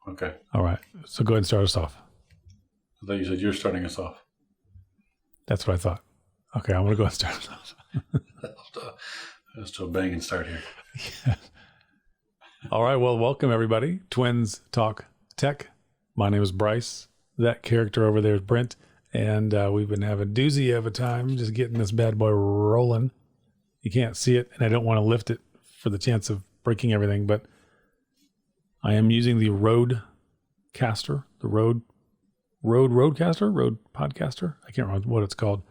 Okay. All right. So go ahead and start us off. I thought you said you're starting us off. That's what I thought. Okay, I'm going to go ahead and start us off. Just a banging start here. Yeah. All right. Well, welcome everybody. Twins Talk Tech. My name is Bryce. That character over there is Brent. And we've been having a doozy of a time just getting this bad boy rolling. You can't see it, and I don't want to lift it for the chance of breaking everything, but I am using the Rodecaster, the Rode Podcaster. I can't remember what it's called.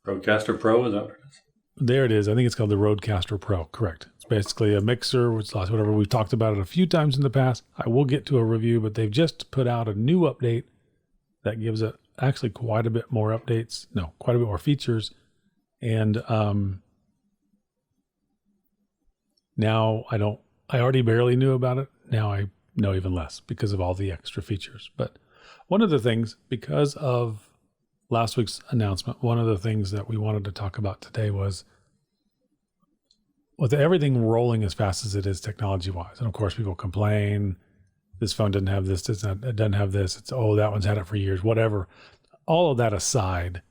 Rodecaster Pro, is that what it is? There it is. I think it's called the Rodecaster Pro. Correct. It's basically a mixer, which whatever. We've talked about it a few times in the past. I will get to a review, but they've just put out a new update that gives it actually quite a bit more updates. No, quite a bit more features. And now I already barely knew about it. Now I know even less because of all the extra features. But one of the things, because of last week's announcement, one of the things that we wanted to talk about today was with everything rolling as fast as it is technology-wise. And of course, people complain, this phone doesn't have this, it doesn't have this. It's, oh, that one's had it for years, whatever. All of that aside,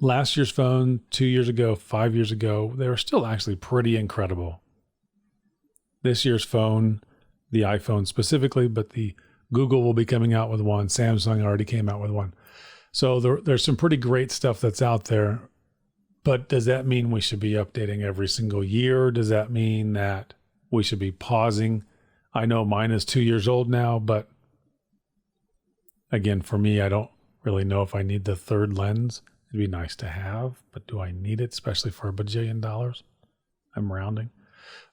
last year's phone, 2 years ago, 5 years ago, they were still actually pretty incredible. This year's phone, the iPhone specifically, but the Google will be coming out with one. Samsung already came out with one. So there's some pretty great stuff that's out there. But does that mean we should be updating every single year? Does that mean that we should be pausing? I know mine is 2 years old now, but again, for me, I don't really know if I need the third lens. It'd be nice to have, but do I need it, especially for $1 bajillion? I'm rounding.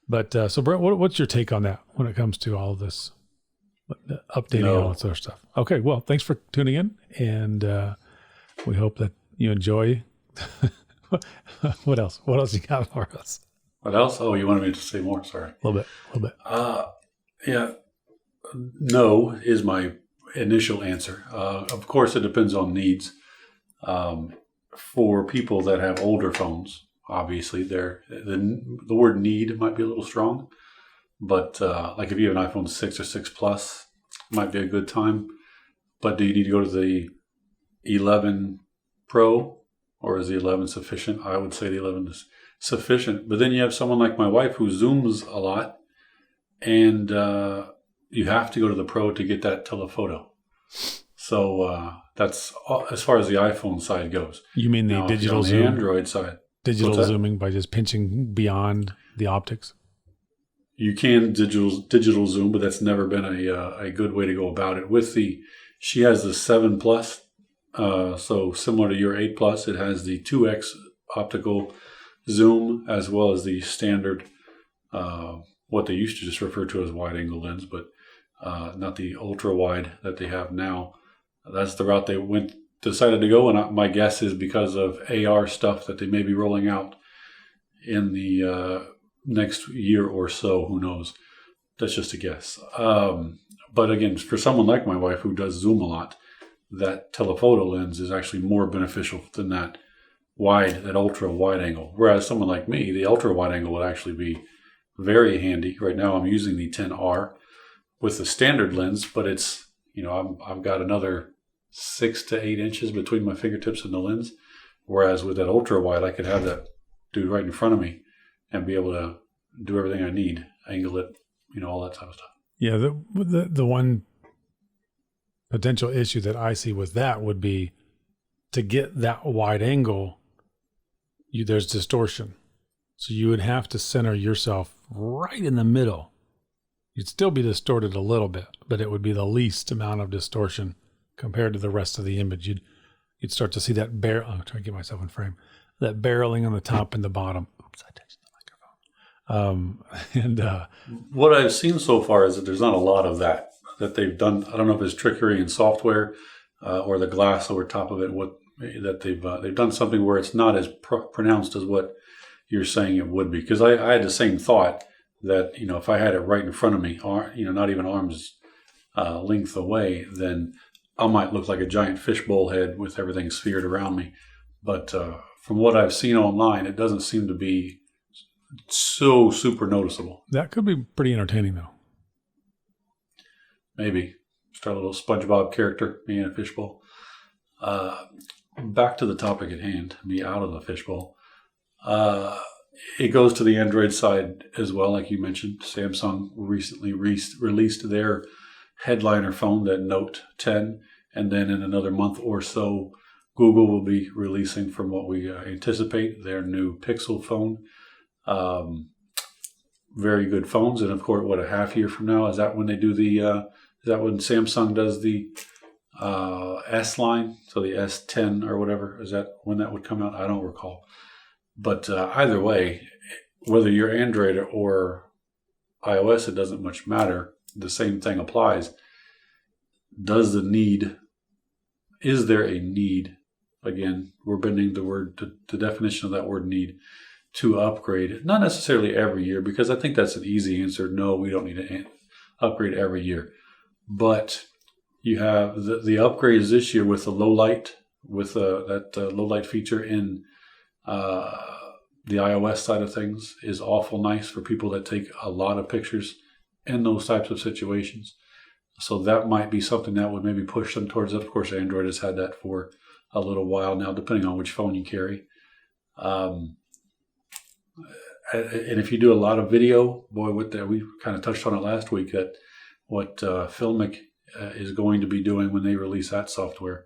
But so Brent, what's your take on that when it comes to all of this updating all that sort of stuff? Okay, well, thanks for tuning in, and we hope that you enjoy. What else? What else you got for us? What else? Oh, you wanted me to say more? Sorry. A little bit. Yeah. No is my initial answer. Of course, it depends on needs. For people that have older phones, obviously, the word need might be a little strong. But like if you have an iPhone 6 or 6 Plus, might be a good time. But do you need to go to the 11 Pro, or is the 11 sufficient? I would say the 11 is sufficient. But then you have someone like my wife who zooms a lot, and you have to go to the Pro to get that telephoto. So that's as far as the iPhone side goes. You mean the now, digital on zoom? the Android side. Digital zooming by just pinching beyond the optics? You can digital zoom, but that's never been a good way to go about it. She has the 7 Plus, so similar to your 8 Plus, it has the 2x optical zoom as well as the standard, what they used to just refer to as wide angle lens, but not the ultra wide that they have now. That's the route they decided to go, and my guess is because of AR stuff that they may be rolling out in the next year or so. Who knows? That's just a guess. But again, for someone like my wife who does zoom a lot, that telephoto lens is actually more beneficial than that ultra wide angle. Whereas someone like me, the ultra wide angle would actually be very handy. Right now I'm using the 10R with the standard lens, but it's, I've got another 6 to 8 inches between my fingertips and the lens. Whereas with that ultra wide, I could have that dude right in front of me and be able to do everything I need, angle it, all that type of stuff. Yeah, the one potential issue that I see with that would be to get that wide angle, there's distortion. So you would have to center yourself right in the middle. You'd still be distorted a little bit, but it would be the least amount of distortion compared to the rest of the image. You'd start to see that I'm trying to get myself in frame. That barreling on the top and the bottom. Oops, I touched the microphone. What I've seen so far is that there's not a lot of that they've done. I don't know if it's trickery in software or the glass over top of it. They've done something where it's not as pronounced as what you're saying it would be. Because I had the same thought that if I had it right in front of me, not even arm's length away, then I might look like a giant fishbowl head with everything sphered around me. But from what I've seen online, it doesn't seem to be so super noticeable. That could be pretty entertaining, though. maybe start a little SpongeBob character, me in a fishbowl. Back to the topic at hand, me out of the fishbowl. It goes to the Android side as well, like you mentioned. Samsung recently released their headliner phone, that Note 10, and then in another month or so, Google will be releasing, from what we anticipate, their new Pixel phone. Very good phones, and of course, what, a half year from now, is that when they do the? Is that when Samsung does the S line? So the S10 or whatever, is that when that would come out? I don't recall. But either way, whether you're Android or iOS, it doesn't much matter. The same thing applies. Is there a need? Again, we're bending the definition of that word need, to upgrade. Not necessarily every year, because I think that's an easy answer. No, we don't need to upgrade every year. But you have the upgrades this year with the low light, with that low light feature in the iOS side of things is awful nice for people that take a lot of pictures in those types of situations. So that might be something that would maybe push them towards it. Of course, Android has had that for a little while now, depending on which phone you carry. And if you do a lot of video, boy, we kind of touched on it last week, that what Filmic is going to be doing when they release that software,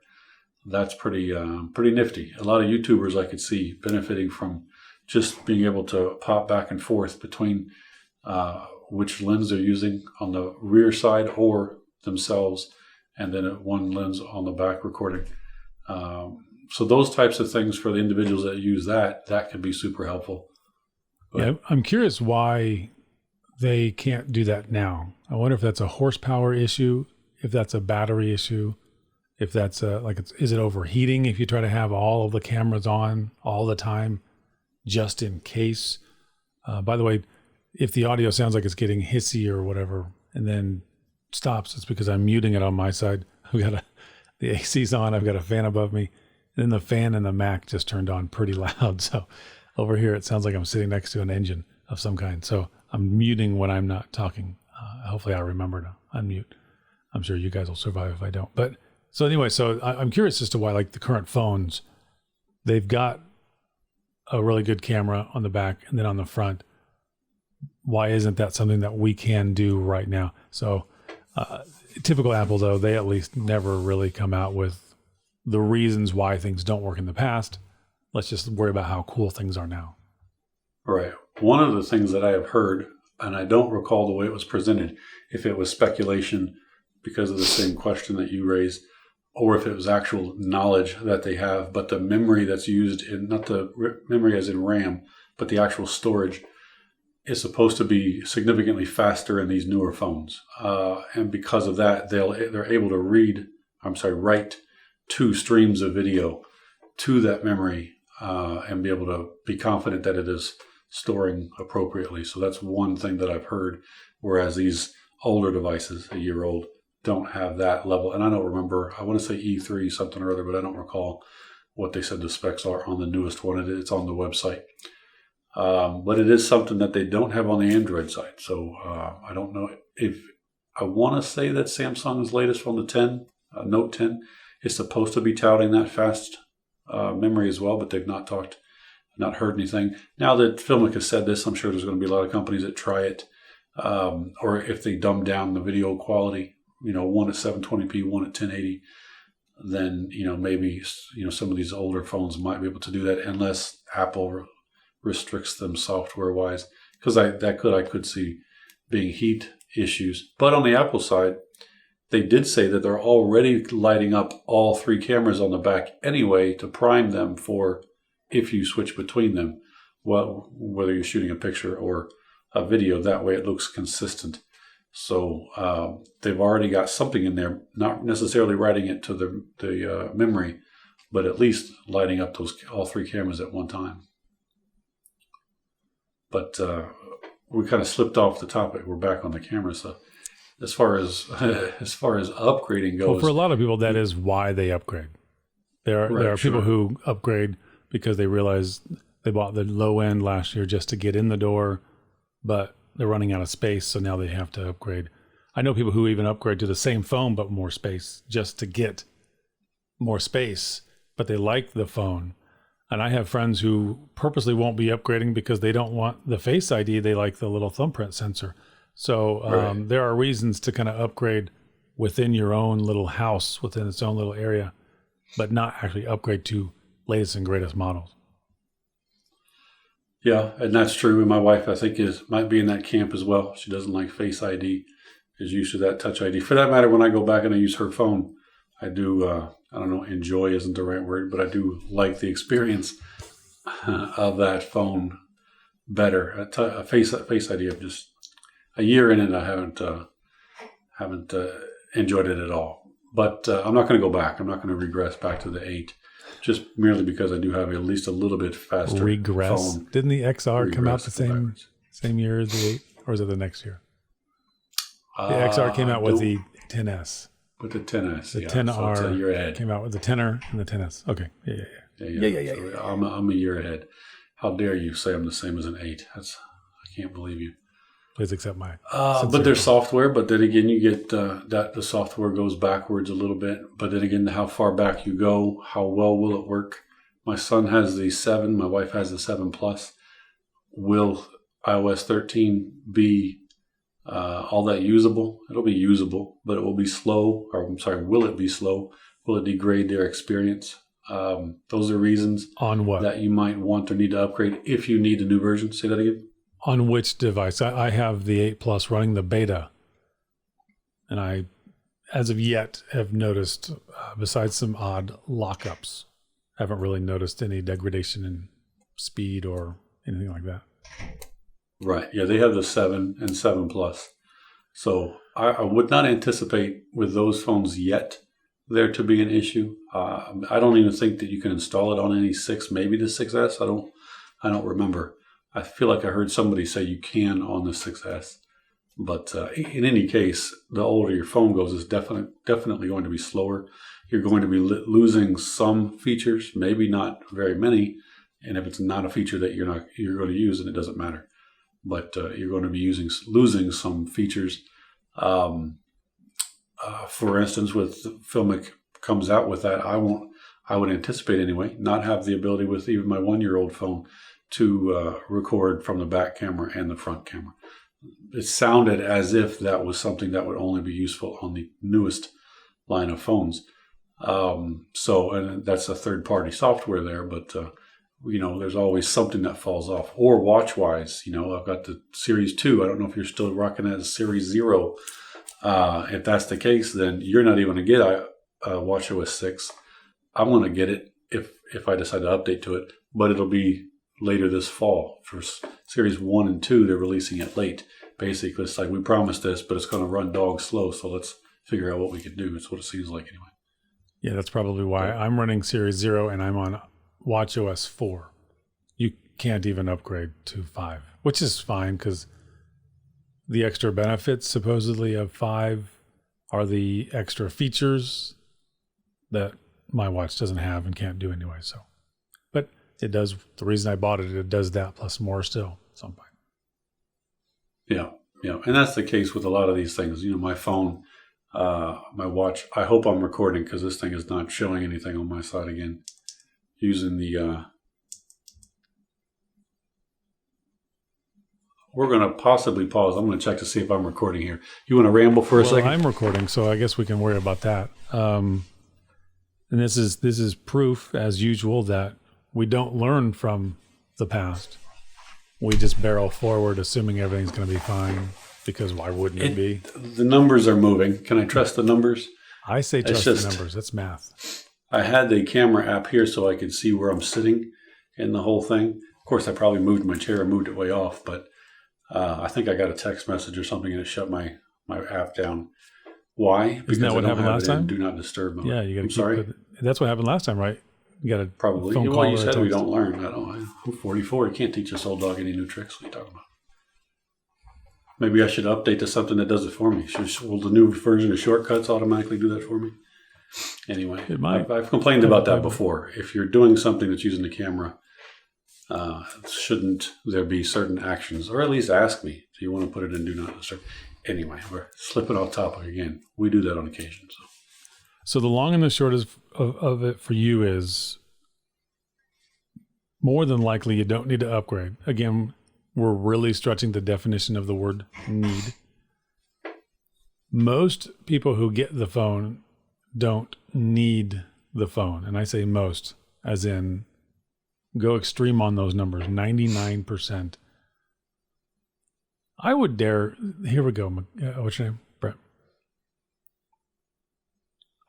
that's pretty nifty. A lot of YouTubers I could see benefiting from just being able to pop back and forth between which lens they're using on the rear side or themselves, and then one lens on the back recording. So those types of things for the individuals that use that could be super helpful. But, yeah, I'm curious why they can't do that now. I wonder if that's a horsepower issue, if that's a battery issue, if that's is it overheating if you try to have all of the cameras on all the time, just in case. By the way, if the audio sounds like it's getting hissy or whatever and then stops, it's because I'm muting it on my side. The AC's on, I've got a fan above me, and then the fan in the Mac just turned on pretty loud. So over here, it sounds like I'm sitting next to an engine of some kind. So I'm muting when I'm not talking. Hopefully I'll remember to unmute. I'm sure you guys will survive if I don't. But so anyway, I'm curious as to why, like the current phones, they've got a really good camera on the back and then on the front. Why isn't that something that we can do right now? So typical Apple, though, they at least never really come out with the reasons why things don't work in the past. Let's just worry about how cool things are now. Right. One of the things that I have heard, and I don't recall the way it was presented, if it was speculation because of the same question that you raised, or if it was actual knowledge that they have, but the memory that's used in, not the memory as in RAM, but the actual storage is supposed to be significantly faster in these newer phones. And because of that, they're able to write 2 streams of video to that memory and be able to be confident that it is storing appropriately. So that's one thing that I've heard, whereas these older devices, a year old, don't have that level. And I don't remember, I want to say E3 something or other, but I don't recall what they said the specs are on the newest one. It's on the website. But it is something that they don't have on the Android side. So I don't know if, I want to say that Samsung's latest phone, the Note 10, is supposed to be touting that fast memory as well, but they've not heard anything. Now that Filmic has said this, I'm sure there's going to be a lot of companies that try it. Or if they dumb down the video quality, one at 720p, one at 1080, then, maybe, some of these older phones might be able to do that unless Apple restricts them software wise, because I could see being heat issues. But on the Apple side, they did say that they're already lighting up all 3 cameras on the back anyway to prime them for if you switch between them, well, whether you're shooting a picture or a video, that way it looks consistent. So they've already got something in there, not necessarily writing it to the memory, but at least lighting up all 3 cameras at one time. But we kind of slipped off the topic. We're back on the camera. So as far as upgrading goes, well, for a lot of people, that is why they upgrade. There are people who upgrade because they realize they bought the low end last year just to get in the door, but they're running out of space, so now they have to upgrade. I know people who even upgrade to the same phone but more space just to get more space, but they like the phone. And I have friends who purposely won't be upgrading because they don't want the Face ID. They like the little thumbprint sensor. So there are reasons to kind of upgrade within your own little house, within its own little area, but not actually upgrade to latest and greatest models. Yeah, and that's true. And my wife, I think, might be in that camp as well. She doesn't like Face ID. Is used to that Touch ID. For that matter, when I go back and I use her phone, I do, I don't know, enjoy isn't the right word, but I do like the experience of that phone better. A Face ID, I'm just a year in it, I haven't enjoyed it at all. But I'm not going to go back. I'm not going to regress back to the 8, just merely because I do have at least a little bit faster phone. Didn't the XR come out the same year as the 8, or is it the next year? The XR came out with the 10S. With the 10S, the 10R so it's a year ahead. Came out with the 10er and the 10S. Okay, yeah. So I'm a year ahead. How dare you say I'm the same as an 8? I can't believe you. Please accept my. But there's software. But then again, you get that the software goes backwards a little bit. But then again, how far back you go, how well will it work? My son has the 7. My wife has the 7 Plus. Will iOS 13 be all that usable? It'll be usable, but it will be slow. Or I'm sorry, will it be slow? Will it degrade their experience? Those are reasons on what that you might want or need to upgrade if you need a new version. Say that again. On which device? I have the 8 Plus running the beta, and I, as of yet, have noticed, besides some odd lockups, haven't really noticed any degradation in speed or anything like that. Right. Yeah, they have the 7 and 7 Plus. So I would not anticipate with those phones yet there to be an issue. I don't even think that you can install it on any 6, maybe the 6S. I don't remember. I feel like I heard somebody say you can on the 6S. But in any case, the older your phone goes, it's definitely going to be slower. You're going to be losing some features, maybe not very many. And if it's not a feature that you're going to use, then it doesn't matter. But you're going to be losing some features. For instance, with Filmic comes out with that, I would anticipate anyway, not have the ability with even my 1-year-old phone to record from the back camera and the front camera. It sounded as if that was something that would only be useful on the newest line of phones. And that's a third-party software there, but there's always something that falls off. Or watch-wise, I've got the Series 2. I don't know if you're still rocking that as Series 0. If that's the case, then you're not even going to get watchOS 6. I'm going to get it if I decide to update to it, but it'll be later this fall. For Series 1 and 2, they're releasing it late. Basically, it's like, we promised this, but it's going to run dog slow, so let's figure out what we can do. It's what it seems like anyway. Yeah, that's probably why I'm running Series 0 and I'm on watchOS 4. You can't even upgrade to 5, which is fine because the extra benefits supposedly of 5 are the extra features that my watch doesn't have and can't do anyway. So, but it does. The reason I bought it, it does that plus more still at some point. Yeah, and that's the case with a lot of these things. My phone, my watch. I hope I'm recording because this thing is not showing anything on my side again. Using the. We're going to possibly pause. I'm going to check to see if I'm recording here. You want to ramble for a second? I'm recording, so I guess we can worry about that. And this is proof, as usual, that we don't learn from the past. We just barrel forward, assuming everything's going to be fine, because why wouldn't it be? The numbers are moving. Can I trust the numbers? I say trust the numbers. That's math. I had the camera app here so I could see where I'm sitting in the whole thing. Of course, I probably moved my chair and moved it way off, but I think I got a text message or something and it shut my app down. Why? Isn't that what happened last time? Do not disturb mode. Yeah, you got to keep. Sorry. That's what happened last time, right? You got a probably. phone call. Well, you said we don't learn. I'm 44. You can't teach this old dog any new tricks. What are you talking about? Maybe I should update to something that does it for me. Will the new version of Shortcuts automatically do that for me? Anyway, it might. I've complained about that before. If you're doing something that's using the camera, shouldn't there be certain actions, or at least ask me, do you want to put it in Do Not Disturb? anyway, we're slipping off topic again. We do that on occasion. So the long and the short of it for you is more than likely you don't need to upgrade. Again, we're really stretching the definition of the word need. Most people who get the phone don't need the phone. And I say most, as in go extreme on those numbers, 99%. I would dare, here we go. What's your name? Brett.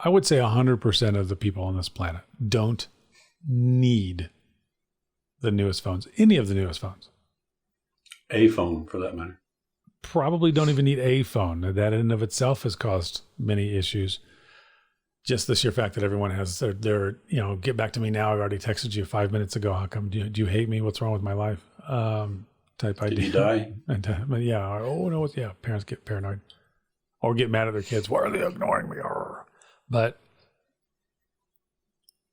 I would say 100% of the people on this planet don't need the newest phones, any of the newest phones. A phone, for that matter. Probably don't even need a phone. That in and of itself has caused many issues. Just the sheer fact that everyone has their get back to me now. I already texted you 5 minutes ago. How come? Do you hate me? What's wrong with my life? Type idea. Did you die? But yeah. Oh no. Yeah. Parents get paranoid or get mad at their kids. Why are they ignoring me? But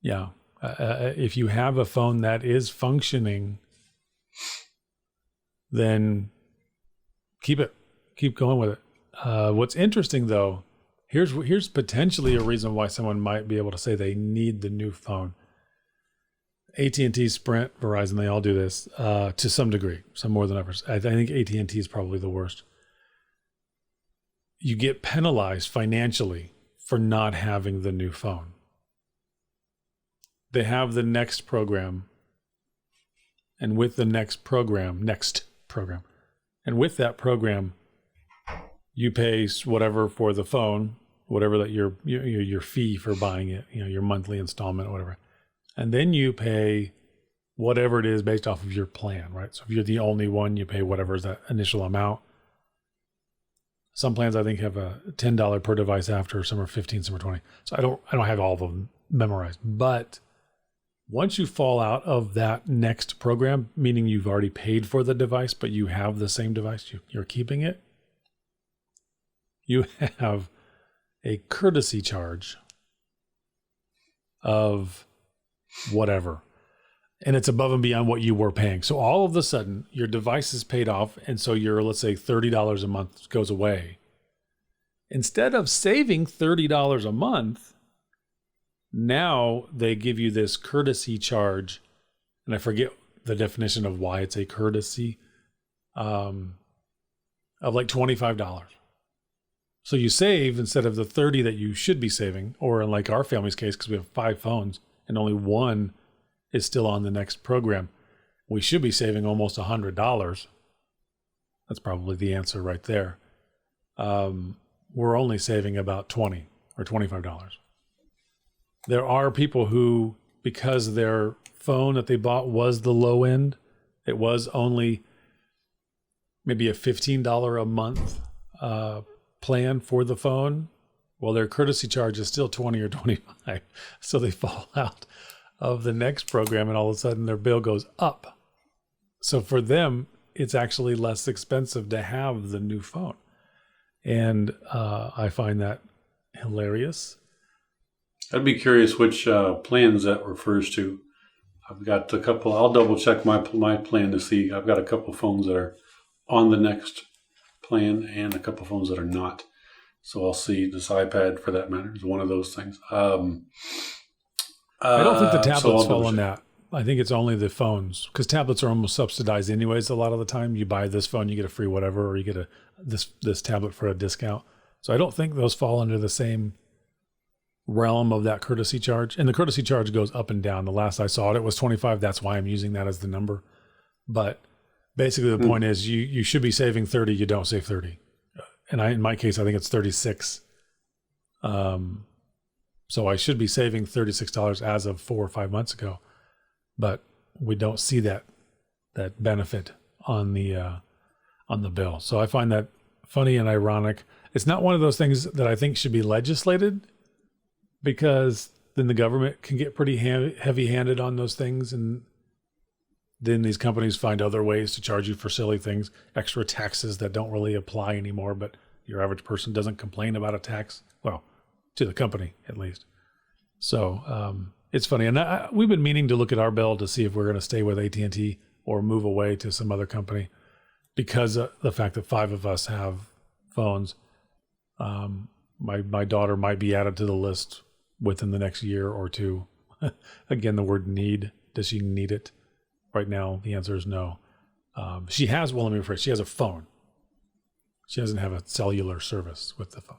yeah, if you have a phone that is functioning, then keep it. Keep going with it. What's interesting though, here's potentially a reason why someone might be able to say they need the new phone. AT&T, Sprint, Verizon, they all do this to some degree, some more than others. I think AT&T is probably the worst. You get penalized financially for not having the new phone. They have the next program, and with the next program, and with that program, you pay whatever for the phone, whatever that your fee for buying it, your monthly installment or whatever. And then you pay whatever it is based off of your plan, right? So if you're the only one, you pay whatever is that initial amount. Some plans I think have a $10 per device after, some are 15, some are 20. So I don't have all of them memorized. But once you fall out of that next program, meaning you've already paid for the device, but you have the same device, you're keeping it, you have a courtesy charge of whatever. And it's above and beyond what you were paying. So all of a sudden, your device is paid off. And so your, let's say, $30 a month goes away. Instead of saving $30 a month, now they give you this courtesy charge. And I forget the definition of why it's a courtesy, of like $25. So you save instead of the 30 that you should be saving, or in like our family's case, because we have 5 phones and only one is still on the next program, we should be saving almost $100. That's probably the answer right there. We're only saving about $20 or $25. There are people who, because their phone that they bought was the low end, it was only maybe a $15 a month plan for the phone. Well, their courtesy charge is still 20 or 25. So they fall out of the next program and all of a sudden their bill goes up. So for them, it's actually less expensive to have the new phone. And I find that hilarious. I'd be curious which plans that refers to. I've got a couple. I'll double check my plan to see. I've got a couple phones that are on the next plan and a couple phones that are not. So I'll see. This iPad, for that matter, is one of those things. I don't think the tablets fall on that. I think it's only the phones, because tablets are almost subsidized anyways. A lot of the time, you buy this phone, you get a free whatever, or you get this tablet for a discount. So I don't think those fall under the same realm of that courtesy charge. And the courtesy charge goes up and down. The last I saw it was 25. That's why I'm using that as the number. But basically, the point is you should be saving 30. You don't save 30. And in my case, I think it's 36. So I should be saving $36 as of 4 or 5 months ago, but we don't see that benefit on the bill. So I find that funny and ironic. It's not one of those things that I think should be legislated, because then the government can get pretty heavy-handed on those things, and then these companies find other ways to charge you for silly things, extra taxes that don't really apply anymore, but your average person doesn't complain about a tax. Well, to the company, at least. So it's funny. And we've been meaning to look at our bill to see if we're going to stay with AT&T or move away to some other company, because of the fact that 5 phones. My daughter might be added to the list within the next year or two. Again, the word need. Does she need it? Right now, the answer is no. She has, well, let me rephrase, she has a phone. She doesn't have a cellular service with the phone.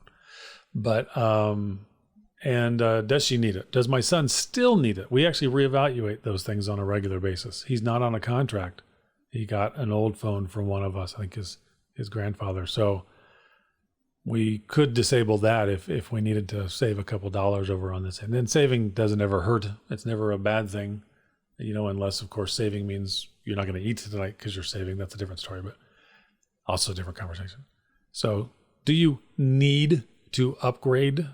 But, does she need it? Does my son still need it? We actually reevaluate those things on a regular basis. He's not on a contract. He got an old phone from one of us, I think his grandfather. So we could disable that if we needed to save a couple dollars over on this. And then saving doesn't ever hurt. It's never a bad thing, unless, of course, saving means you're not going to eat tonight because you're saving. That's a different story, but also a different conversation. So do you need to upgrade?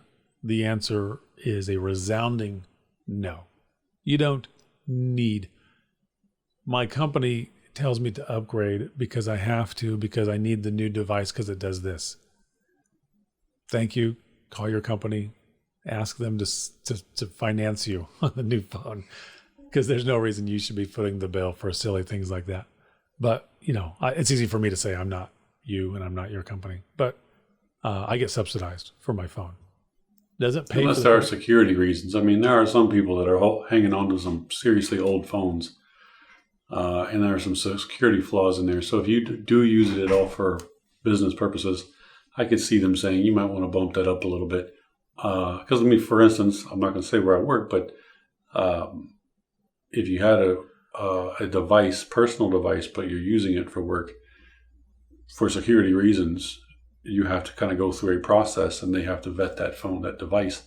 The answer is a resounding no. You don't need. My company tells me to upgrade because I have to, because I need the new device because it does this. Thank you. Call your company. Ask them to finance you on the new phone, because there's no reason you should be footing the bill for silly things like that. But, it's easy for me to say I'm not you and I'm not your company, but I get subsidized for my phone. Doesn't pay unless there are security reasons. I mean, there are some people that are hanging on to some seriously old phones, and there are some security flaws in there. So if you do use it at all for business purposes, I could see them saying you might want to bump that up a little bit. Because, for instance, I'm not going to say where I work, but if you had a device, personal device, but you're using it for work for security reasons, you have to kind of go through a process, and they have to vet that phone, that device.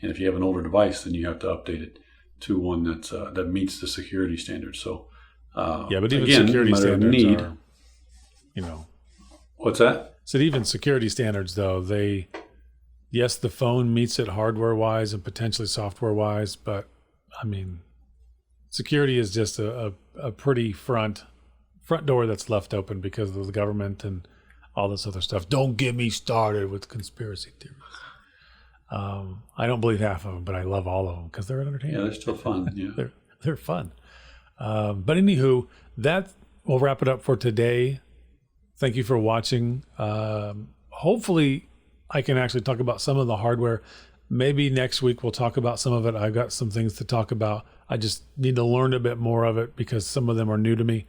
And if you have an older device, then you have to update it to one that meets the security standards. So, but even security standards are, What's that? So even security standards, though, yes, the phone meets it hardware-wise and potentially software-wise, but, security is just a pretty front door that's left open because of the government and all this other stuff. Don't get me started with conspiracy theories. I don't believe half of them, but I love all of them because they're entertaining. Yeah, they're still fun. Yeah, they're fun. But anywho, that will wrap it up for today. Thank you for watching. Hopefully, I can actually talk about some of the hardware. Maybe next week we'll talk about some of it. I've got some things to talk about. I just need to learn a bit more of it because some of them are new to me,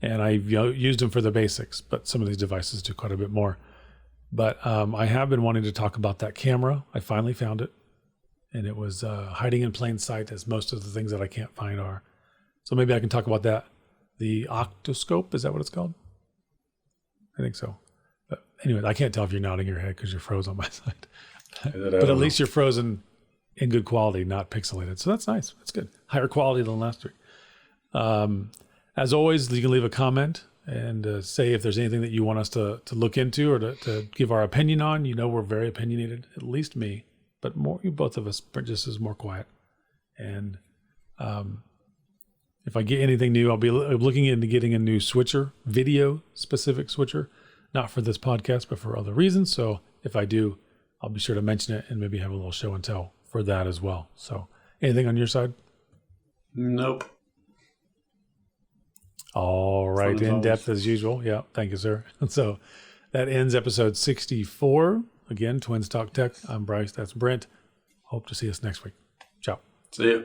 and I've used them for the basics, but some of these devices do quite a bit more. But I have been wanting to talk about that camera. I finally found it, and it was hiding in plain sight, as most of the things that I can't find are. So maybe I can talk about that. The octoscope, is that what it's called? I think so. But anyway, I can't tell if you're nodding your head because you're froze on my side. But at least you're frozen in good quality, not pixelated. So that's nice. That's good. Higher quality than last week. As always, you can leave a comment and say if there's anything that you want us to look into or to give our opinion on. We're very opinionated, at least me, but both of us just is more quiet. And if I get anything new, I'll be looking into getting a new switcher, video-specific switcher, not for this podcast, but for other reasons. So if I do, I'll be sure to mention it and maybe have a little show and tell for that as well. So anything on your side? Nope. All right, in depth as usual. Yeah, thank you, sir. So that ends episode 64. Again, Twins Talk Tech. I'm Bryce. That's Brent. Hope to see us next week. Ciao. See ya.